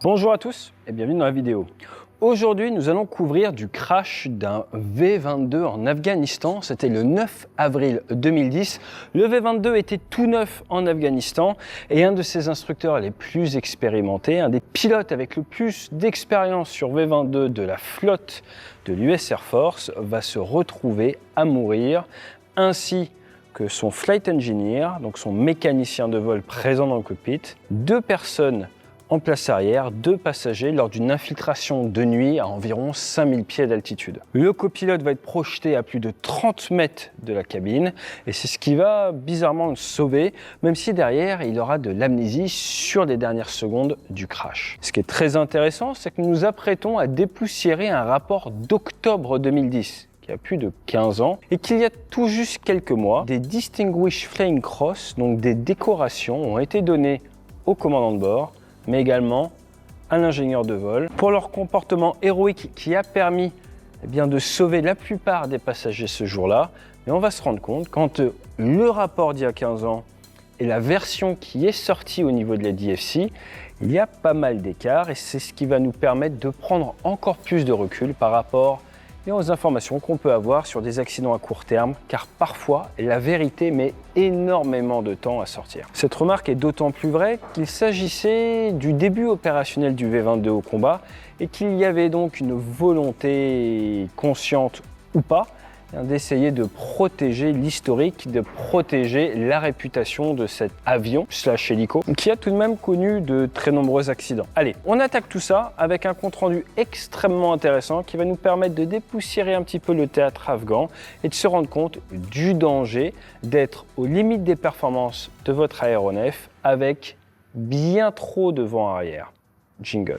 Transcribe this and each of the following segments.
Bonjour à tous et bienvenue dans la vidéo. Aujourd'hui, nous allons couvrir du crash d'un V-22 en Afghanistan. C'était le 9 avril 2010. Le V-22 était tout neuf en Afghanistan et un de ses instructeurs les plus expérimentés, un des pilotes avec le plus d'expérience sur V-22 de la flotte de l'US Air Force, va se retrouver à mourir, ainsi que son flight engineer, donc son mécanicien de vol présent dans le cockpit, 2 personnes en place arrière, 2 passagers lors d'une infiltration de nuit à environ 5000 pieds d'altitude. Le copilote va être projeté à plus de 30 mètres de la cabine et c'est ce qui va bizarrement le sauver, même si derrière il aura de l'amnésie sur les dernières secondes du crash. Ce qui est très intéressant, c'est que nous nous apprêtons à dépoussiérer un rapport d'octobre 2010. Qui a plus de 15 ans, et qu'il y a tout juste quelques mois, des Distinguished Flying Cross, donc des décorations, ont été données au commandant de bord, mais également à l'ingénieur de vol, pour leur comportement héroïque qui a permis de sauver la plupart des passagers ce jour-là. Mais on va se rendre compte, quand le rapport d'il y a 15 ans et la version qui est sortie au niveau de la DFC, il y a pas mal d'écarts, et c'est ce qui va nous permettre de prendre encore plus de recul par rapport aux informations qu'on peut avoir sur des accidents à court terme, car parfois la vérité met énormément de temps à sortir. Cette remarque est d'autant plus vraie qu'il s'agissait du début opérationnel du V-22 au combat et qu'il y avait donc une volonté consciente ou pas d'essayer de protéger l'historique, de protéger la réputation de cet avion / hélico qui a tout de même connu de très nombreux accidents. Allez, on attaque tout ça avec un compte-rendu extrêmement intéressant qui va nous permettre de dépoussiérer un petit peu le théâtre afghan et de se rendre compte du danger d'être aux limites des performances de votre aéronef avec bien trop de vent arrière. Jingle.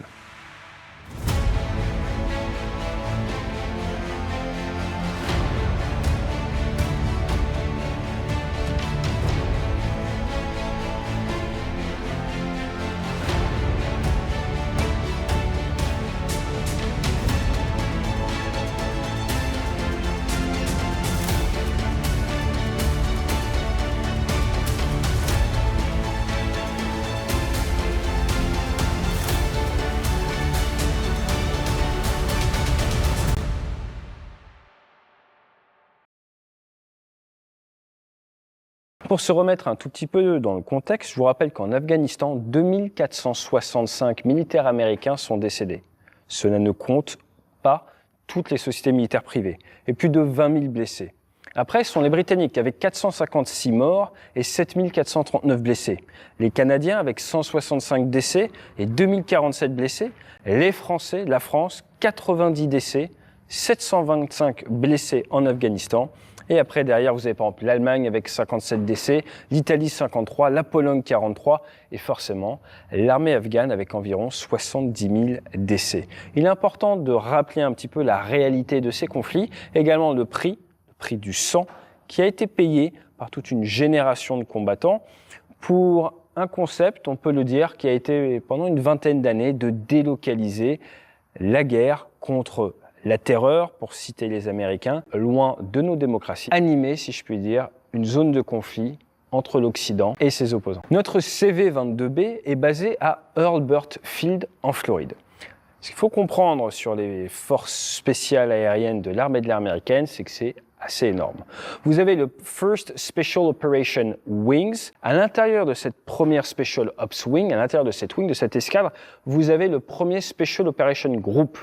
Pour se remettre un tout petit peu dans le contexte, je vous rappelle qu'en Afghanistan, 2465 militaires américains sont décédés. Cela ne compte pas toutes les sociétés militaires privées et plus de 20 000 blessés. Après, ce sont les Britanniques avec 456 morts et 7439 blessés. Les Canadiens avec 165 décès et 2047 blessés. Les Français, la France, 90 décès, 725 blessés en Afghanistan. Et après, derrière, vous avez par exemple l'Allemagne avec 57 décès, l'Italie 53, la Pologne 43 et forcément l'armée afghane avec environ 70 000 décès. Il est important de rappeler un petit peu la réalité de ces conflits, également le prix du sang qui a été payé par toute une génération de combattants pour un concept, on peut le dire, qui a été pendant une vingtaine d'années de délocaliser la guerre contre la terreur, pour citer les Américains, loin de nos démocraties, animer, si je puis dire, une zone de conflit entre l'Occident et ses opposants. Notre CV-22B est basé à Hurlburt Field en Floride. Ce qu'il faut comprendre sur les forces spéciales aériennes de l'armée de l'air américaine, c'est que c'est assez énorme. Vous avez le First Special Operation Wings. À l'intérieur de cette première Special Ops Wing, à l'intérieur de cette wing, de cette escadre, vous avez le premier Special Operation Group.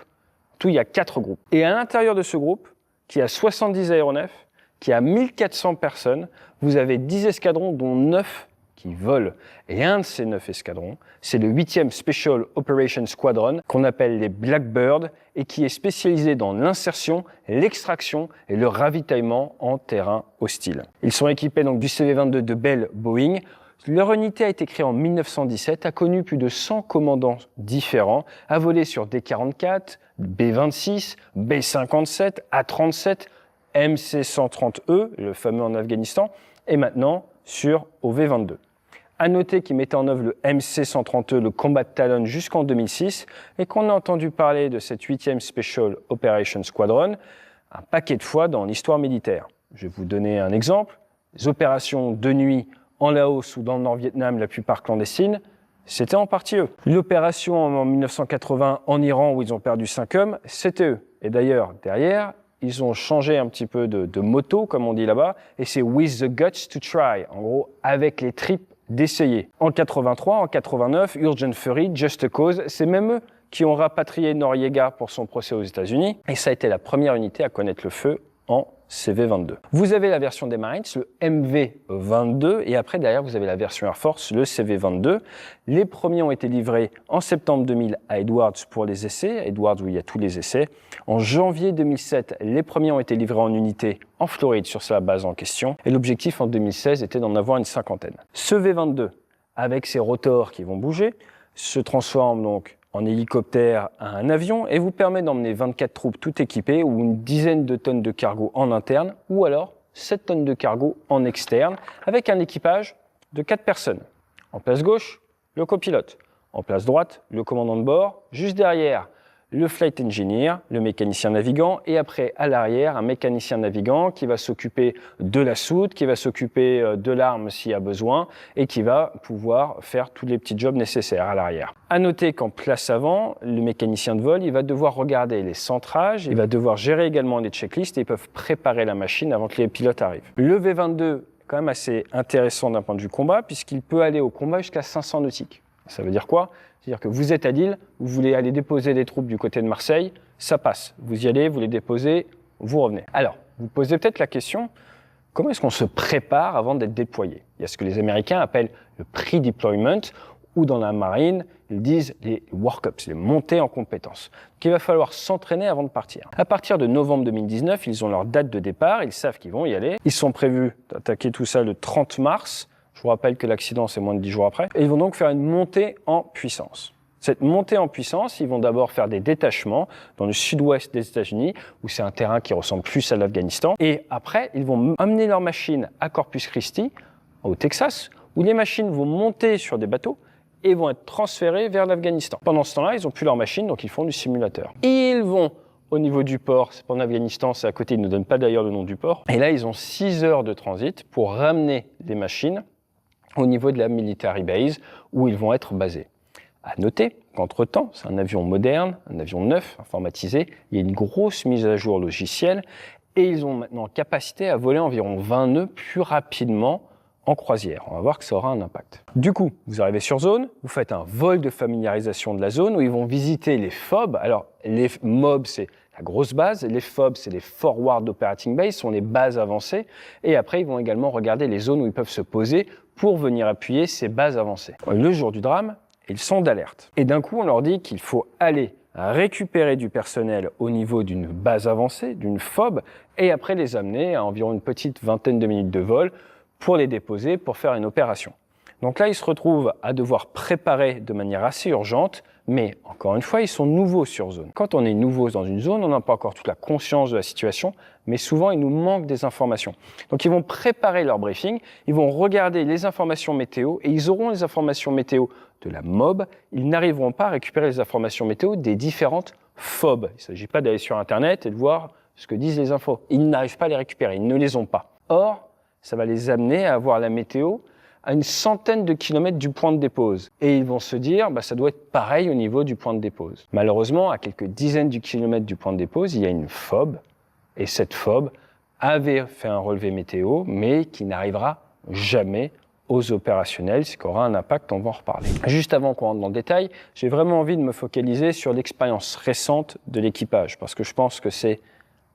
Tout, il y a 4 groupes. Et à l'intérieur de ce groupe, qui a 70 aéronefs, qui a 1400 personnes, vous avez 10 escadrons, dont 9 qui volent. Et un de ces 9 escadrons, c'est le 8e Special Operations Squadron, qu'on appelle les Blackbird, et qui est spécialisé dans l'insertion, l'extraction et le ravitaillement en terrain hostile. Ils sont équipés donc du CV-22 de Bell Boeing. Leur unité a été créée en 1917, a connu plus de 100 commandants différents, a volé sur D-44, B-26, B-57, A-37, MC-130E, le fameux en Afghanistan, et maintenant sur au V-22. À noter qu'ils mettaient en œuvre le MC-130E, le Combat Talon, jusqu'en 2006, et qu'on a entendu parler de cette 8e Special Operations Squadron un paquet de fois dans l'histoire militaire. Je vais vous donner un exemple. Les opérations de nuit en Laos ou dans le Nord-Vietnam, la plupart clandestines, c'était en partie eux. L'opération en 1980 en Iran où ils ont perdu 5 hommes, c'était eux. Et d'ailleurs, derrière, ils ont changé un petit peu de motto, comme on dit là-bas, et c'est « with the guts to try », en gros, avec les tripes d'essayer. En 83, en 89, Urgent Fury, Just Cause, c'est même eux qui ont rapatrié Noriega pour son procès aux États-Unis, et ça a été la première unité à connaître le feu en CV-22. Vous avez la version des Marines, le MV-22, et après, derrière, vous avez la version Air Force, le CV-22. Les premiers ont été livrés en septembre 2000 à Edwards pour les essais, Edwards où il y a tous les essais. En janvier 2007, les premiers ont été livrés en unité en Floride sur sa base en question, et l'objectif en 2016 était d'en avoir une cinquantaine. Ce V-22, avec ses rotors qui vont bouger, se transforme donc en hélicoptère à un avion et vous permet d'emmener 24 troupes tout équipées ou une dizaine de tonnes de cargo en interne ou alors 7 tonnes de cargo en externe avec un équipage de 4 personnes. En place gauche, le copilote. En place droite, le commandant de bord. Juste derrière, le flight engineer, le mécanicien navigant, et après, à l'arrière, un mécanicien navigant qui va s'occuper de la soute, qui va s'occuper de l'arme s'il y a besoin, et qui va pouvoir faire tous les petits jobs nécessaires à l'arrière. À noter qu'en place avant, le mécanicien de vol, il va devoir regarder les centrages, il va devoir gérer également les checklists, et ils peuvent préparer la machine avant que les pilotes arrivent. Le V-22, quand même assez intéressant d'un point de vue combat, puisqu'il peut aller au combat jusqu'à 500 nautiques. Ça veut dire quoi? C'est-à-dire que vous êtes à Lille, vous voulez aller déposer des troupes du côté de Marseille, ça passe. Vous y allez, vous les déposez, vous revenez. Alors, vous posez peut-être la question, comment est-ce qu'on se prépare avant d'être déployé? Il y a ce que les Américains appellent le pre-deployment, ou dans la marine, ils disent les work-ups, les montées en compétences. Donc, il va falloir s'entraîner avant de partir. À partir de novembre 2019, ils ont leur date de départ, ils savent qu'ils vont y aller. Ils sont prévus d'attaquer tout ça le 30 mars. Je vous rappelle que l'accident, c'est moins de 10 jours après. Et ils vont donc faire une montée en puissance. Cette montée en puissance, ils vont d'abord faire des détachements dans le sud-ouest des États-Unis, où c'est un terrain qui ressemble plus à l'Afghanistan. Et après, ils vont amener leurs machines à Corpus Christi, au Texas, où les machines vont monter sur des bateaux et vont être transférées vers l'Afghanistan. Pendant ce temps-là, ils n'ont plus leurs machines, donc ils font du simulateur. Ils vont au niveau du port, c'est pas en Afghanistan, c'est à côté, ils ne donnent pas d'ailleurs le nom du port. Et là, ils ont 6 heures de transit pour ramener les machines au niveau de la military base où ils vont être basés. À noter qu'entre-temps, c'est un avion moderne, un avion neuf, informatisé, il y a une grosse mise à jour logicielle et ils ont maintenant capacité à voler environ 20 nœuds plus rapidement en croisière. On va voir que ça aura un impact. Du coup, vous arrivez sur zone, vous faites un vol de familiarisation de la zone où ils vont visiter les FOB. Alors, les MOB, c'est la grosse base. Les FOB, c'est les Forward Operating Base, sont les bases avancées. Et après, ils vont également regarder les zones où ils peuvent se poser pour venir appuyer ces bases avancées. Le jour du drame, ils sont d'alerte. Et d'un coup, on leur dit qu'il faut aller récupérer du personnel au niveau d'une base avancée, d'une FOB, et après les amener à environ une petite vingtaine de minutes de vol pour les déposer, pour faire une opération. Donc là, ils se retrouvent à devoir préparer de manière assez urgente, mais encore une fois, ils sont nouveaux sur zone. Quand on est nouveau dans une zone, on n'a pas encore toute la conscience de la situation, mais souvent, il nous manque des informations. Donc, ils vont préparer leur briefing, ils vont regarder les informations météo, et ils auront les informations météo de la MOB. Ils n'arriveront pas à récupérer les informations météo des différentes FOB. Il ne s'agit pas d'aller sur Internet et de voir ce que disent les infos. Ils n'arrivent pas à les récupérer, ils ne les ont pas. Or, ça va les amener à avoir la météo à une centaine de kilomètres du point de dépose. Et ils vont se dire, ça doit être pareil au niveau du point de dépose. Malheureusement, à quelques dizaines de kilomètres du point de dépose, il y a une FOB. Et cette FOB avait fait un relevé météo, mais qui n'arrivera jamais aux opérationnels, ce qui aura un impact, on va en reparler. Juste avant qu'on rentre dans le détail, j'ai vraiment envie de me focaliser sur l'expérience récente de l'équipage, parce que je pense que c'est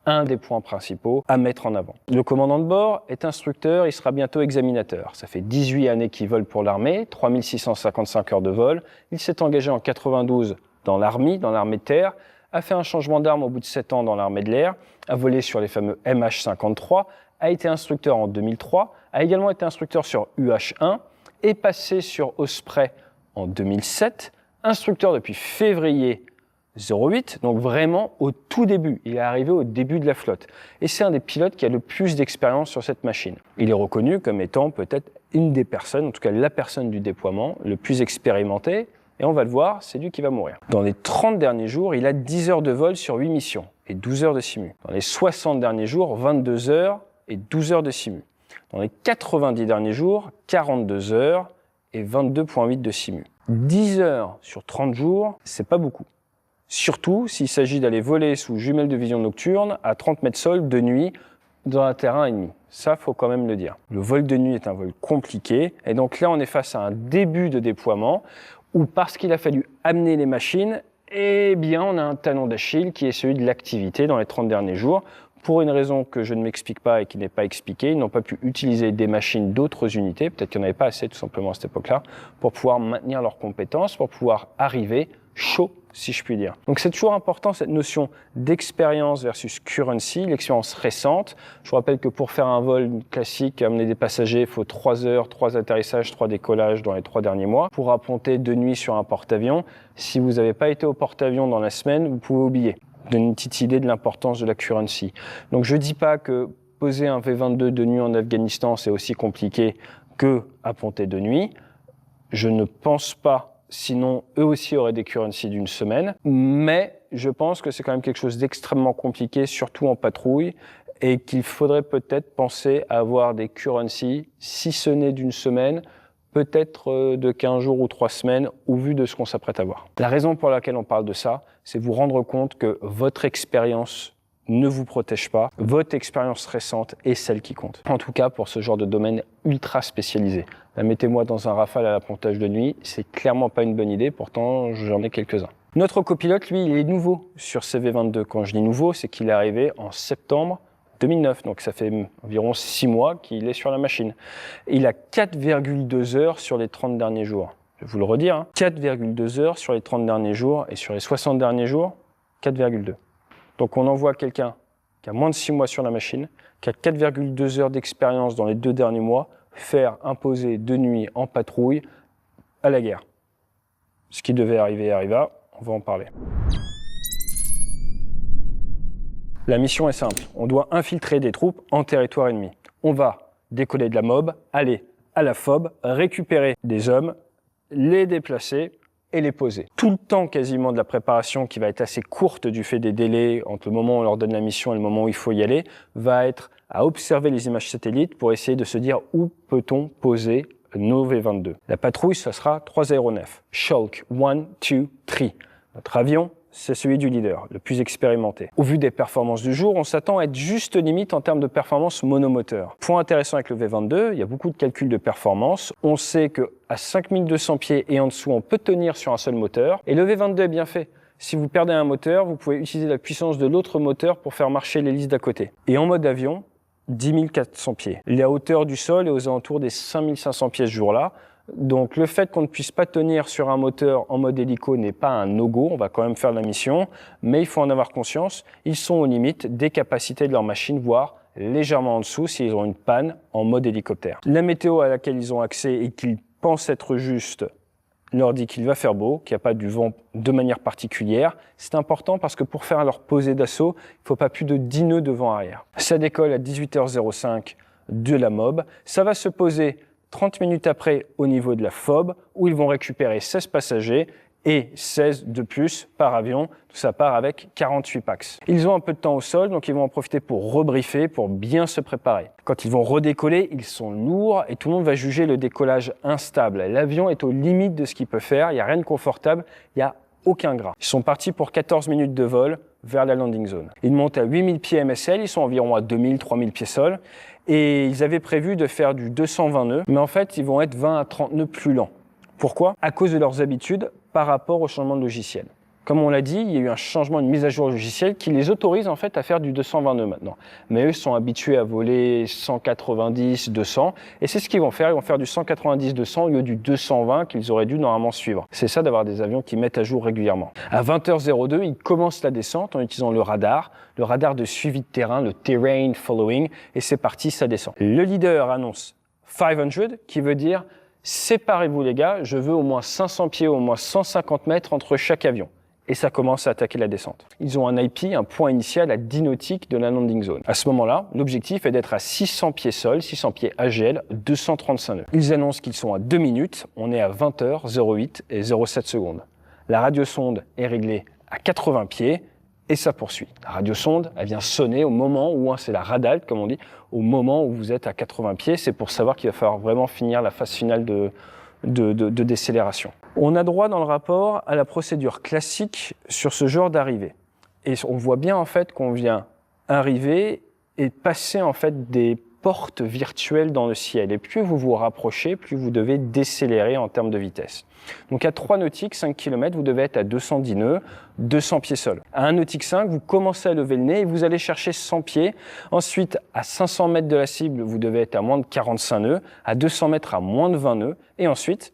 un des points principaux à mettre en avant. Le commandant de bord est instructeur, il sera bientôt examinateur. Ça fait 18 années qu'il vole pour l'armée, 3655 heures de vol. Il s'est engagé en 92 dans l'armée de terre, a fait un changement d'arme au bout de 7 ans dans l'armée de l'air, a volé sur les fameux MH-53, a été instructeur en 2003, a également été instructeur sur UH-1, est passé sur Osprey en 2007, instructeur depuis février 08, donc vraiment au tout début. Il est arrivé au début de la flotte. Et c'est un des pilotes qui a le plus d'expérience sur cette machine. Il est reconnu comme étant peut-être une des personnes, en tout cas la personne du déploiement, le plus expérimenté. Et on va le voir, c'est lui qui va mourir. Dans les 30 derniers jours, il a 10 heures de vol sur 8 missions et 12 heures de simu. Dans les 60 derniers jours, 22 heures et 12 heures de simu. Dans les 90 derniers jours, 42 heures et 22,8 de simu. 10 heures sur 30 jours, c'est pas beaucoup. Surtout s'il s'agit d'aller voler sous jumelles de vision nocturne à 30 mètres sol de nuit dans un terrain ennemi. Ça, faut quand même le dire. Le vol de nuit est un vol compliqué et donc là, on est face à un début de déploiement où parce qu'il a fallu amener les machines, eh bien, on a un talon d'Achille qui est celui de l'activité dans les 30 derniers jours. Pour une raison que je ne m'explique pas et qui n'est pas expliquée, ils n'ont pas pu utiliser des machines d'autres unités, peut-être qu'il n'y en avait pas assez tout simplement à cette époque-là, pour pouvoir maintenir leurs compétences, pour pouvoir arriver chaud, si je puis dire. Donc c'est toujours important cette notion d'expérience versus currency, l'expérience récente. Je vous rappelle que pour faire un vol classique, amener des passagers, il faut 3 heures, 3 atterrissages, 3 décollages dans les 3 derniers mois. Pour apponter 2 nuits sur un porte-avions, si vous n'avez pas été au porte-avions dans la semaine, vous pouvez oublier. Donne une petite idée de l'importance de la currency. Donc je dis pas que poser un V-22 de nuit en Afghanistan, c'est aussi compliqué que apponter de nuit. Je ne pense pas. Sinon, eux aussi auraient des currency d'une semaine. Mais je pense que c'est quand même quelque chose d'extrêmement compliqué, surtout en patrouille, et qu'il faudrait peut-être penser à avoir des currency, si ce n'est d'une semaine, peut-être de 15 jours ou 3 semaines, au vu de ce qu'on s'apprête à voir. La raison pour laquelle on parle de ça, c'est vous rendre compte que votre expérience ne vous protège pas. Votre expérience récente est celle qui compte. En tout cas, pour ce genre de domaine ultra spécialisé. Mettez-moi dans un Rafale à l'appontage de nuit, c'est clairement pas une bonne idée, pourtant j'en ai quelques-uns. Notre copilote, lui, il est nouveau sur CV22. Quand je dis nouveau, c'est qu'il est arrivé en septembre 2009, donc ça fait environ 6 mois qu'il est sur la machine. Il a 4,2 heures sur les 30 derniers jours. Je vais vous le redire, 4,2 heures sur les 30 derniers jours, et sur les 60 derniers jours, 4,2. Donc on envoie quelqu'un qui a moins de 6 mois sur la machine, qui a 4,2 heures d'expérience dans les 2 derniers mois, faire imposer de nuit en patrouille à la guerre. Ce qui devait arriver arriva, on va en parler. La mission est simple, on doit infiltrer des troupes en territoire ennemi. On va décoller de la MOB, aller à la FOB, récupérer des hommes, les déplacer et les poser. Tout le temps quasiment de la préparation, qui va être assez courte du fait des délais entre le moment où on leur donne la mission et le moment où il faut y aller, va être à observer les images satellites pour essayer de se dire où peut-on poser nos V-22. La patrouille, ça sera 3 aéronefs. Shulk 1, 2, 3. Notre avion, c'est celui du leader, le plus expérimenté. Au vu des performances du jour, on s'attend à être juste limite en termes de performance monomoteur. Point intéressant avec le V-22, il y a beaucoup de calculs de performance. On sait qu'à 5200 pieds et en dessous, on peut tenir sur un seul moteur. Et le V-22 est bien fait. Si vous perdez un moteur, vous pouvez utiliser la puissance de l'autre moteur pour faire marcher l'hélice d'à côté. Et en mode avion, 10 400 pieds. La hauteur du sol est aux alentours des 5500 pieds ce jour-là. Donc le fait qu'on ne puisse pas tenir sur un moteur en mode hélico n'est pas un no-go, on va quand même faire la mission, mais il faut en avoir conscience, ils sont aux limites des capacités de leur machine, voire légèrement en dessous s'ils ont une panne en mode hélicoptère. La météo à laquelle ils ont accès et qu'ils pensent être juste leur dit qu'il va faire beau, qu'il n'y a pas du vent de manière particulière. C'est important parce que pour faire leur posée d'assaut, il ne faut pas plus de 10 nœuds de vent arrière. Ça décolle à 18h05 de la MOB. Ça va se poser 30 minutes après au niveau de la FOB où ils vont récupérer 16 passagers et 16 de plus par avion. Tout ça part avec 48 pax. Ils ont un peu de temps au sol, donc ils vont en profiter pour rebriefer, pour bien se préparer. Quand ils vont redécoller, ils sont lourds et tout le monde va juger le décollage instable. L'avion est aux limites de ce qu'il peut faire, il n'y a rien de confortable, il n'y a aucun gras. Ils sont partis pour 14 minutes de vol vers la landing zone. Ils montent à 8000 pieds MSL, ils sont environ à 2000-3000 pieds sol et ils avaient prévu de faire du 220 nœuds, mais en fait ils vont être 20 à 30 nœuds plus lents. Pourquoi ? À cause de leurs habitudes par rapport au changement de logiciel. Comme on l'a dit, il y a eu un changement, une mise à jour logicielle qui les autorise en fait à faire du 220 nœuds maintenant. Mais eux sont habitués à voler 190, 200 et c'est ce qu'ils vont faire. Ils vont faire du 190, 200 au lieu du 220 qu'ils auraient dû normalement suivre. C'est ça d'avoir des avions qui mettent à jour régulièrement. À 20h02, ils commencent la descente en utilisant le radar de suivi de terrain, le terrain following et c'est parti, ça descend. Le leader annonce 500 qui veut dire séparez-vous les gars, je veux au moins 500 pieds, au moins 150 mètres entre chaque avion. Et ça commence à attaquer la descente. Ils ont un IP, un point initial à 10 nautiques de la landing zone. À ce moment-là, l'objectif est d'être à 600 pieds sol, 600 pieds AGL, 235 nœuds. Ils annoncent qu'ils sont à 2 minutes, on est à 20h08 et 07 secondes. La radiosonde est réglée à 80 pieds et ça poursuit. La radiosonde, elle vient sonner au moment où, c'est la radalt comme on dit, au moment où vous êtes à 80 pieds, c'est pour savoir qu'il va falloir vraiment finir la phase finale de décélération. On a droit dans le rapport à la procédure classique sur ce genre d'arrivée. Et on voit bien en fait qu'on vient arriver et passer en fait des portes virtuelles dans le ciel. Et plus vous vous rapprochez, plus vous devez décélérer en termes de vitesse. Donc à 3 nautiques, 5 km, vous devez être à 210 nœuds, 200 pieds sol. À 1 nautique 5, vous commencez à lever le nez et vous allez chercher 100 pieds. Ensuite, à 500 mètres de la cible, vous devez être à moins de 45 nœuds. À 200 mètres, à moins de 20 nœuds. Et ensuite,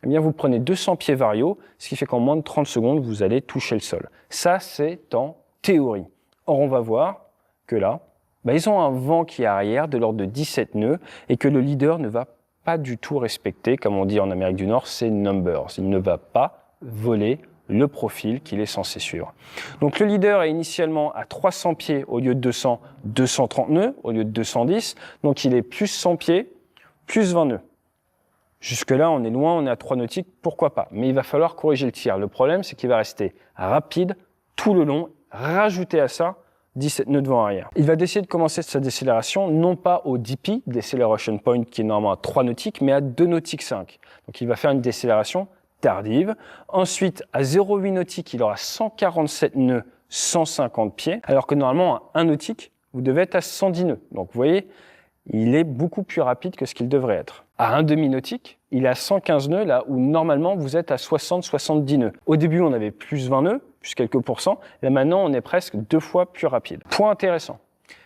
eh bien, vous prenez 200 pieds variaux, ce qui fait qu'en moins de 30 secondes, vous allez toucher le sol. Ça, c'est en théorie. Or, on va voir que là, ils ont un vent qui est arrière de l'ordre de 17 nœuds et que le leader ne va pas du tout respecter, comme on dit en Amérique du Nord, ses numbers. Il ne va pas voler le profil qu'il est censé suivre. Donc le leader est initialement à 300 pieds au lieu de 200, 230 nœuds au lieu de 210. Donc il est plus 100 pieds, plus 20 nœuds. Jusque-là, on est loin, on est à 3 nautiques, pourquoi pas. Mais il va falloir corriger le tir. Le problème, c'est qu'il va rester rapide tout le long, rajouter à ça 17 nœuds de vent arrière. Il va décider de commencer sa décélération, non pas au DP, Deceleration Point, qui est normalement à 3 nautiques, mais à 2 nautiques 5. Donc il va faire une décélération tardive. Ensuite, à 0,8 nautique, il aura 147 nœuds, 150 pieds, alors que normalement, à 1 nautique, vous devez être à 110 nœuds. Donc vous voyez, il est beaucoup plus rapide que ce qu'il devrait être. À 1 demi-nautique, il est à 115 nœuds, là où normalement vous êtes à 60-70 nœuds. Au début, on avait plus 20 nœuds, plus quelques pourcents. Là maintenant, on est presque 2 fois plus rapide. Point intéressant.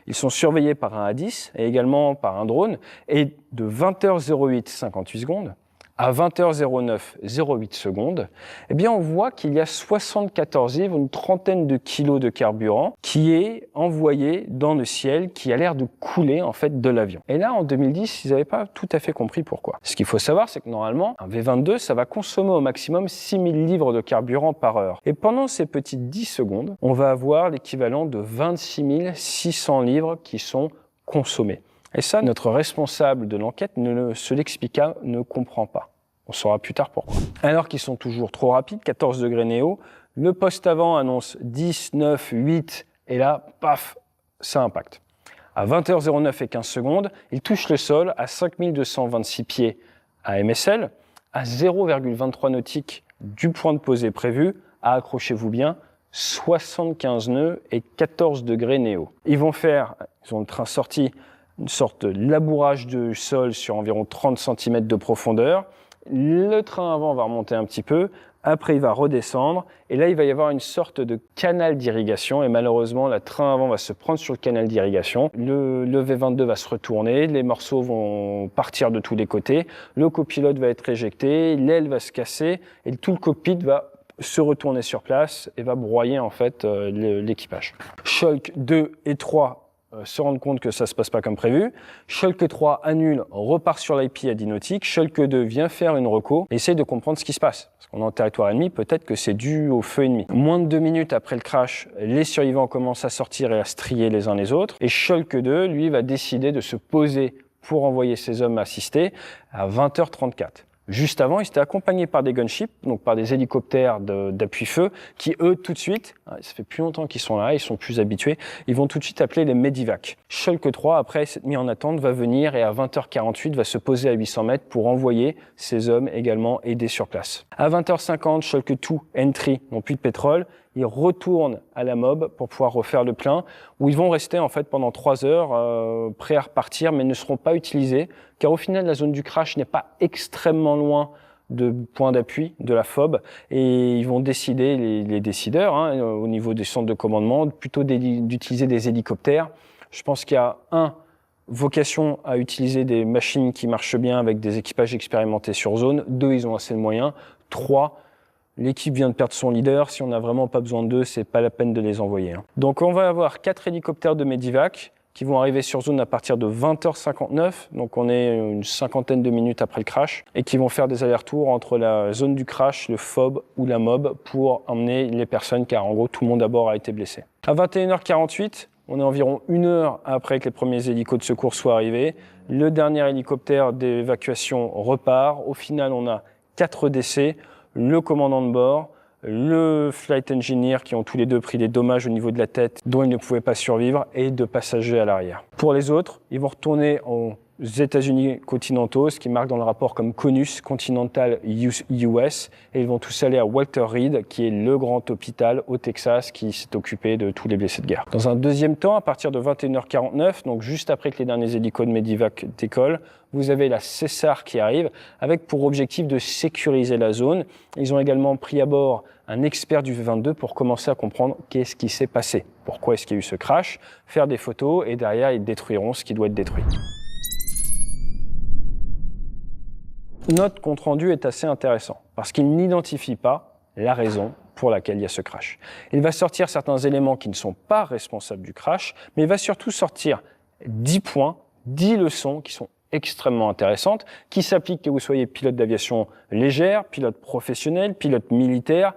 Ils sont surveillés par un A10 et également par un drone. Et de 20h08, 58 secondes, à 20h09, 08 secondes, eh bien, on voit qu'il y a 74 livres, une trentaine de kilos de carburant qui est envoyé dans le ciel, qui a l'air de couler, en fait, de l'avion. Et là, en 2010, ils n'avaient pas tout à fait compris pourquoi. Ce qu'il faut savoir, c'est que normalement, un V-22, ça va consommer au maximum 6000 livres de carburant par heure. Et pendant ces petites 10 secondes, on va avoir l'équivalent de 26 600 livres qui sont consommés. Et ça, notre responsable de l'enquête se l'expliqua, ne comprend pas. On saura plus tard pourquoi. Alors qu'ils sont toujours trop rapides, 14 degrés néo, le poste avant annonce 10, 9, 8, et là, paf, ça impacte. À 20h09 et 15 secondes, il touche le sol à 5226 pieds à MSL, à 0,23 nautiques du point de pesée prévu, à, accrochez-vous bien, 75 nœuds et 14 degrés néo. Ils ont le train sorti, une sorte de labourage de sol sur environ 30 cm de profondeur. Le train avant va remonter un petit peu, après il va redescendre, et là il va y avoir une sorte de canal d'irrigation, et malheureusement le train avant va se prendre sur le canal d'irrigation, le V-22 va se retourner, les morceaux vont partir de tous les côtés, le copilote va être éjecté, l'aile va se casser, et tout le cockpit va se retourner sur place et va broyer en fait l'équipage. Schalke 2 et 3 se rendent compte que ça se passe pas comme prévu. Schalke 3 annule, repart sur l'IP à 10 nautiques. Schalke 2 vient faire une reco, essaye de comprendre ce qui se passe. Parce qu'on est en territoire ennemi, peut-être que c'est dû au feu ennemi. Moins de 2 minutes après le crash, les survivants commencent à sortir et à se trier les uns les autres. Et Schalke 2, lui, va décider de se poser pour envoyer ses hommes assister à 20h34. Juste avant, ils étaient accompagnés par des gunships, donc par des hélicoptères d'appui-feu, qui eux, tout de suite, ça fait plus longtemps qu'ils sont là, ils sont plus habitués, ils vont tout de suite appeler les Medivac. Schalke 3, après s'être mis en attente, va venir et à 20h48 va se poser à 800 mètres pour envoyer ses hommes également aider sur place. À 20h50, Schalke 2, Entry, n'ont plus de pétrole, ils retournent à la MOB pour pouvoir refaire le plein, où ils vont rester en fait pendant 3 heures prêts à repartir, mais ne seront pas utilisés, car au final la zone du crash n'est pas extrêmement loin de point d'appui de la FOB, et ils vont décider, les décideurs, au niveau des centres de commandement, plutôt d'utiliser des hélicoptères. Je pense qu'il y a vocation à utiliser des machines qui marchent bien avec des équipages expérimentés sur zone. 2, ils ont assez de moyens. 3, l'équipe vient de perdre son leader. Si on n'a vraiment pas besoin d'eux, c'est pas la peine de les envoyer. Donc on va avoir 4 hélicoptères de Medivac qui vont arriver sur zone à partir de 20h59. Donc on est une cinquantaine de minutes après le crash et qui vont faire des allers-retours entre la zone du crash, le FOB ou la MOB pour emmener les personnes, car en gros tout le monde à bord a été blessé. À 21h48, on est environ 1 heure après que les premiers hélicos de secours soient arrivés. Le dernier hélicoptère d'évacuation repart. Au final, on a 4 décès, le commandant de bord, le flight engineer qui ont tous les deux pris des dommages au niveau de la tête dont ils ne pouvaient pas survivre, et 2 passagers à l'arrière. Pour les autres, ils vont retourner en États-Unis continentaux, ce qui marque dans le rapport comme CONUS, Continental US, et ils vont tous aller à Walter Reed, qui est le grand hôpital au Texas qui s'est occupé de tous les blessés de guerre. Dans un deuxième temps, à partir de 21h49, donc juste après que les derniers hélicos de Medivac décollent, vous avez la César qui arrive, avec pour objectif de sécuriser la zone. Ils ont également pris à bord un expert du V-22 pour commencer à comprendre qu'est-ce qui s'est passé, pourquoi est-ce qu'il y a eu ce crash, faire des photos, et derrière, ils détruiront ce qui doit être détruit. Notre compte-rendu est assez intéressant parce qu'il n'identifie pas la raison pour laquelle il y a ce crash. Il va sortir certains éléments qui ne sont pas responsables du crash, mais il va surtout sortir 10 points, 10 leçons qui sont extrêmement intéressantes, qui s'appliquent que vous soyez pilote d'aviation légère, pilote professionnel, pilote militaire,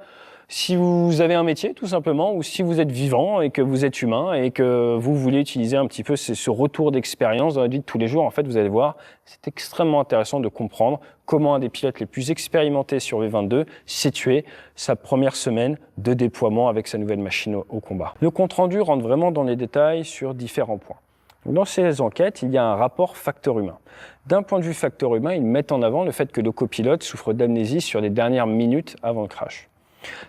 si vous avez un métier tout simplement, ou si vous êtes vivant et que vous êtes humain et que vous voulez utiliser un petit peu ce retour d'expérience dans la vie de tous les jours, en fait, vous allez voir, c'est extrêmement intéressant de comprendre comment un des pilotes les plus expérimentés sur V-22 s'est tué sa première semaine de déploiement avec sa nouvelle machine au combat. Le compte-rendu rentre vraiment dans les détails sur différents points. Dans ces enquêtes, il y a un rapport facteur humain. D'un point de vue facteur humain, ils mettent en avant le fait que le copilote souffre d'amnésie sur les dernières minutes avant le crash.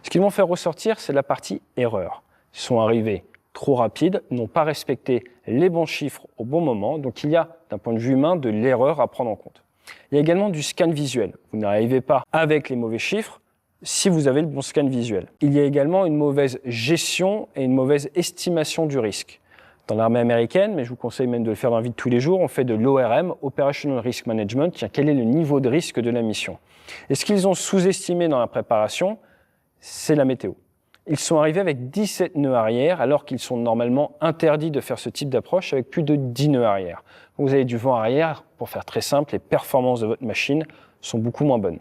Ce qu'ils vont faire ressortir, c'est la partie erreur. Ils sont arrivés trop rapides, n'ont pas respecté les bons chiffres au bon moment, donc il y a, d'un point de vue humain, de l'erreur à prendre en compte. Il y a également du scan visuel. Vous n'arrivez pas avec les mauvais chiffres si vous avez le bon scan visuel. Il y a également une mauvaise gestion et une mauvaise estimation du risque. Dans l'armée américaine, mais je vous conseille même de le faire dans la vie de tous les jours, on fait de l'ORM, Operational Risk Management, quel est le niveau de risque de la mission. Et ce qu'ils ont sous-estimé dans la préparation, c'est la météo. Ils sont arrivés avec 17 nœuds arrière, alors qu'ils sont normalement interdits de faire ce type d'approche avec plus de 10 nœuds arrière. Vous avez du vent arrière, pour faire très simple, les performances de votre machine sont beaucoup moins bonnes.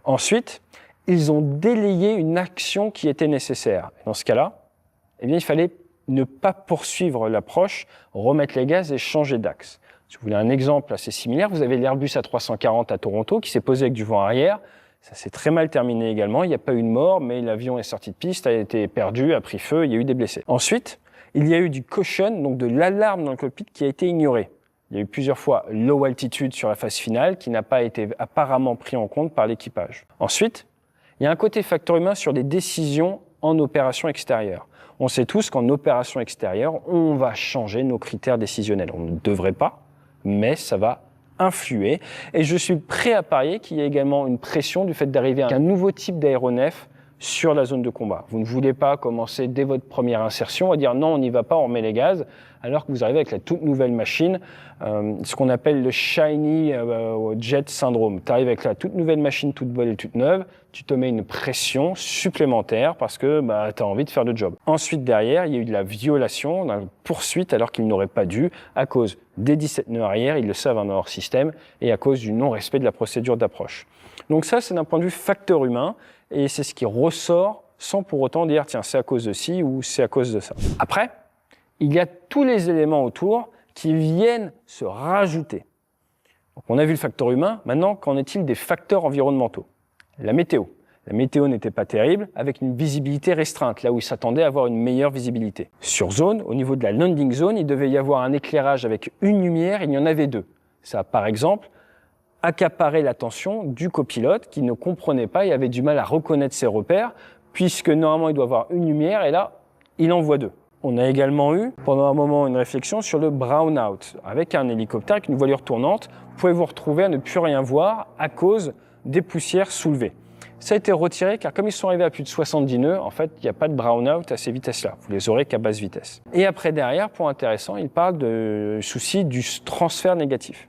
Ensuite, ils ont délayé une action qui était nécessaire. Dans ce cas-là, eh bien, il fallait ne pas poursuivre l'approche, remettre les gaz et changer d'axe. Si vous voulez un exemple assez similaire, vous avez l'Airbus A340 à Toronto qui s'est posé avec du vent arrière. Ça s'est très mal terminé également. Il n'y a pas eu de mort, mais l'avion est sorti de piste, a été perdu, a pris feu, il y a eu des blessés. Ensuite, il y a eu du caution, donc de l'alarme dans le cockpit qui a été ignorée. Il y a eu plusieurs fois low altitude sur la phase finale qui n'a pas été apparemment pris en compte par l'équipage. Ensuite, il y a un côté facteur humain sur des décisions en opération extérieure. On sait tous qu'en opération extérieure, on va changer nos critères décisionnels. On ne devrait pas, mais ça va influer. Et je suis prêt à parier qu'il y a également une pression du fait d'arriver à un nouveau type d'aéronef sur la zone de combat. Vous ne voulez pas commencer dès votre première insertion à dire non, on n'y va pas, on met les gaz, alors que vous arrivez avec la toute nouvelle machine, ce qu'on appelle le shiny jet syndrome. Tu arrives avec la toute nouvelle machine, toute belle et toute neuve, tu te mets une pression supplémentaire parce que tu as envie de faire le job. Ensuite, derrière, il y a eu de la violation, de la poursuite alors qu'ils n'auraient pas dû, à cause des 17 nœuds arrière, ils le savent dans leur système, et à cause du non-respect de la procédure d'approche. Donc ça, c'est d'un point de vue facteur humain, et c'est ce qui ressort sans pour autant dire tiens, c'est à cause de ci ou c'est à cause de ça. Après, il y a tous les éléments autour qui viennent se rajouter. Donc on a vu le facteur humain, maintenant qu'en est-il des facteurs environnementaux? La météo. La météo n'était pas terrible, avec une visibilité restreinte, là où il s'attendait à avoir une meilleure visibilité. Sur zone, au niveau de la landing zone, il devait y avoir un éclairage avec une lumière, il y en avait deux. Ça a par exemple accaparé l'attention du copilote qui ne comprenait pas et avait du mal à reconnaître ses repères, puisque normalement il doit avoir une lumière et là, il en voit deux. On a également eu, pendant un moment, une réflexion sur le brown-out. Avec un hélicoptère, avec une voilure tournante, vous pouvez vous retrouver à ne plus rien voir à cause des poussières soulevées. Ça a été retiré car comme ils sont arrivés à plus de 70 nœuds, en fait, il n'y a pas de brown-out à ces vitesses-là. Vous les aurez qu'à basse vitesse. Et après, derrière, point intéressant, il parle de souci du transfert négatif.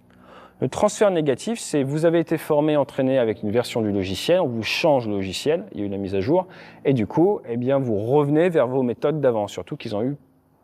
Le transfert négatif, c'est vous avez été formé, entraîné avec une version du logiciel, on vous change le logiciel, il y a eu la mise à jour, et du coup, eh bien, vous revenez vers vos méthodes d'avant, surtout qu'ils ont eu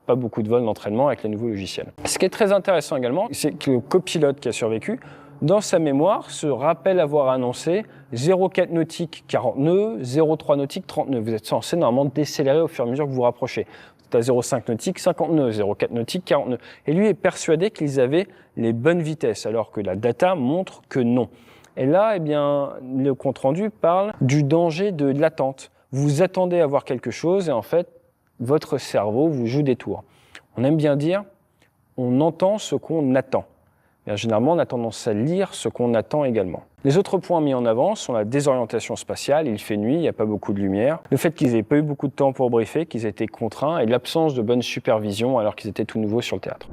pas beaucoup de vols d'entraînement avec les nouveaux logiciels. Ce qui est très intéressant également, c'est que le copilote qui a survécu, dans sa mémoire, se rappelle avoir annoncé 0,4 nautique 40 nœuds, 0,3 nautique 30 nœuds. Vous êtes censé normalement décélérer au fur et à mesure que vous vous rapprochez. Vous êtes à 0,5 nautique 50 nœuds, 0,4 nautique 40 nœuds. Et lui est persuadé qu'ils avaient les bonnes vitesses, alors que la data montre que non. Et là, eh bien, le compte-rendu parle du danger de l'attente. Vous attendez à voir quelque chose et en fait, votre cerveau vous joue des tours. On aime bien dire, on entend ce qu'on attend. Et généralement, on a tendance à lire ce qu'on attend également. Les autres points mis en avant sont la désorientation spatiale, il fait nuit, il n'y a pas beaucoup de lumière, le fait qu'ils n'aient pas eu beaucoup de temps pour briefer, qu'ils aient été contraints, et l'absence de bonne supervision alors qu'ils étaient tout nouveaux sur le théâtre.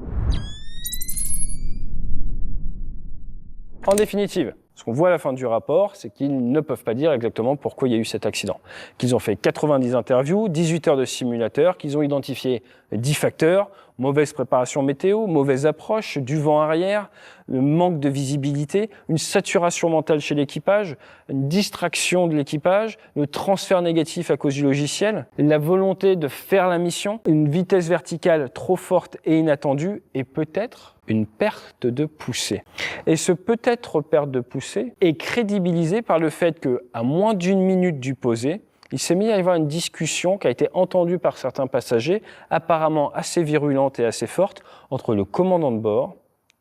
En définitive, ce qu'on voit à la fin du rapport, c'est qu'ils ne peuvent pas dire exactement pourquoi il y a eu cet accident. Qu'ils ont fait 90 interviews, 18 heures de simulateur, qu'ils ont identifié 10 facteurs, mauvaise préparation météo, mauvaise approche, du vent arrière, le manque de visibilité, une saturation mentale chez l'équipage, une distraction de l'équipage, le transfert négatif à cause du logiciel, la volonté de faire la mission, une vitesse verticale trop forte et inattendue, et peut-être une perte de poussée. Et ce peut-être perte de poussée est crédibilisé par le fait qu'à moins d'une minute du posé, il s'est mis à y avoir une discussion qui a été entendue par certains passagers, apparemment assez virulente et assez forte, entre le commandant de bord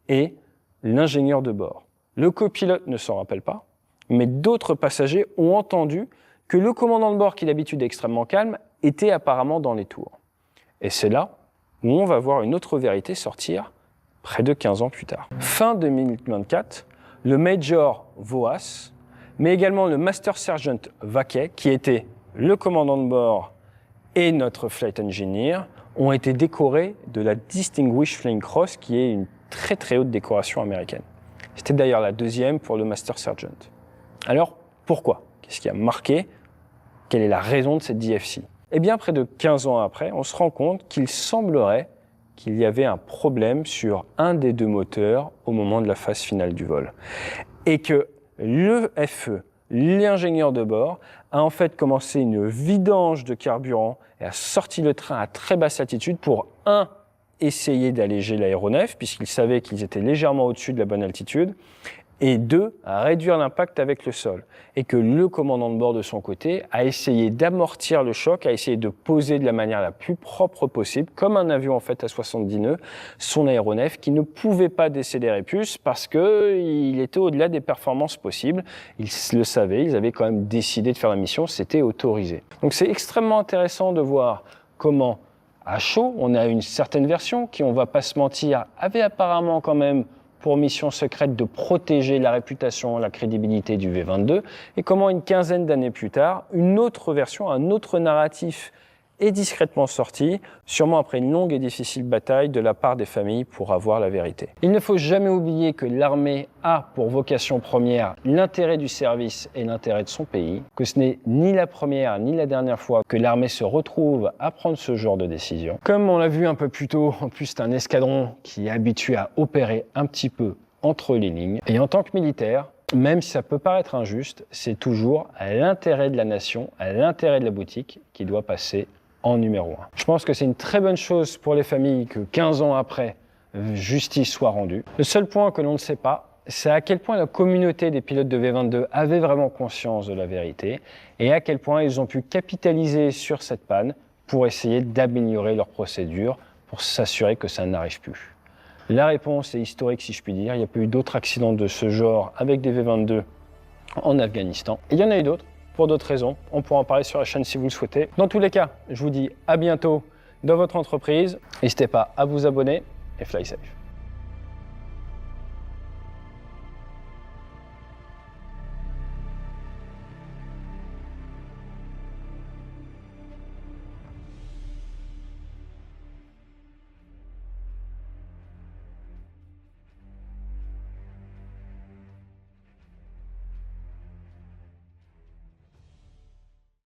et l'ingénieur de bord. Le copilote ne s'en rappelle pas, mais d'autres passagers ont entendu que le commandant de bord, qui d'habitude est extrêmement calme, était apparemment dans les tours. Et c'est là où on va voir une autre vérité sortir près de 15 ans plus tard. Fin 2024, le Major Voas, mais également le Master Sergeant Vaquet, qui était le commandant de bord et notre flight engineer, ont été décorés de la Distinguished Flying Cross, qui est une très très haute décoration américaine. C'était d'ailleurs la deuxième pour le Master Sergeant. Alors, pourquoi? Qu'est-ce qui a marqué? Quelle est la raison de cette DFC? Eh bien, près de 15 ans après, on se rend compte qu'il semblerait qu'il y avait un problème sur un des deux moteurs au moment de la phase finale du vol. Et que le FE, l'ingénieur de bord, a en fait commencé une vidange de carburant et a sorti le train à très basse altitude pour, essayer d'alléger l'aéronef, puisqu'il savait qu'ils étaient légèrement au-dessus de la bonne altitude, et 2, à réduire l'impact avec le sol. Et que le commandant de bord, de son côté, a essayé d'amortir le choc, a essayé de poser de la manière la plus propre possible, comme un avion en fait à 70 nœuds, son aéronef qui ne pouvait pas décélérer plus parce qu'il était au-delà des performances possibles. Ils le savaient, ils avaient quand même décidé de faire la mission, c'était autorisé. Donc c'est extrêmement intéressant de voir comment, à chaud, on a une certaine version qui, on va pas se mentir, avait apparemment quand même pour mission secrète de protéger la réputation, la crédibilité du V-22, et comment une quinzaine d'années plus tard, une autre version, un autre narratif est discrètement sorti, sûrement après une longue et difficile bataille de la part des familles pour avoir la vérité. Il ne faut jamais oublier que l'armée a pour vocation première l'intérêt du service et l'intérêt de son pays, que ce n'est ni la première ni la dernière fois que l'armée se retrouve à prendre ce genre de décision. Comme on l'a vu un peu plus tôt, en plus c'est un escadron qui est habitué à opérer un petit peu entre les lignes, et en tant que militaire, même si ça peut paraître injuste, c'est toujours à l'intérêt de la nation, à l'intérêt de la boutique qui doit passer en numéro 1. Je pense que c'est une très bonne chose pour les familles que 15 ans après, justice soit rendue. Le seul point que l'on ne sait pas, c'est à quel point la communauté des pilotes de V-22 avait vraiment conscience de la vérité et à quel point ils ont pu capitaliser sur cette panne pour essayer d'améliorer leurs procédures, pour s'assurer que ça n'arrive plus. La réponse est historique, si je puis dire. Il n'y a pas eu d'autres accidents de ce genre avec des V-22 en Afghanistan. Et il y en a eu d'autres, pour d'autres raisons. On pourra en parler sur la chaîne si vous le souhaitez. Dans tous les cas, je vous dis à bientôt dans votre entreprise. N'hésitez pas à vous abonner et fly safe.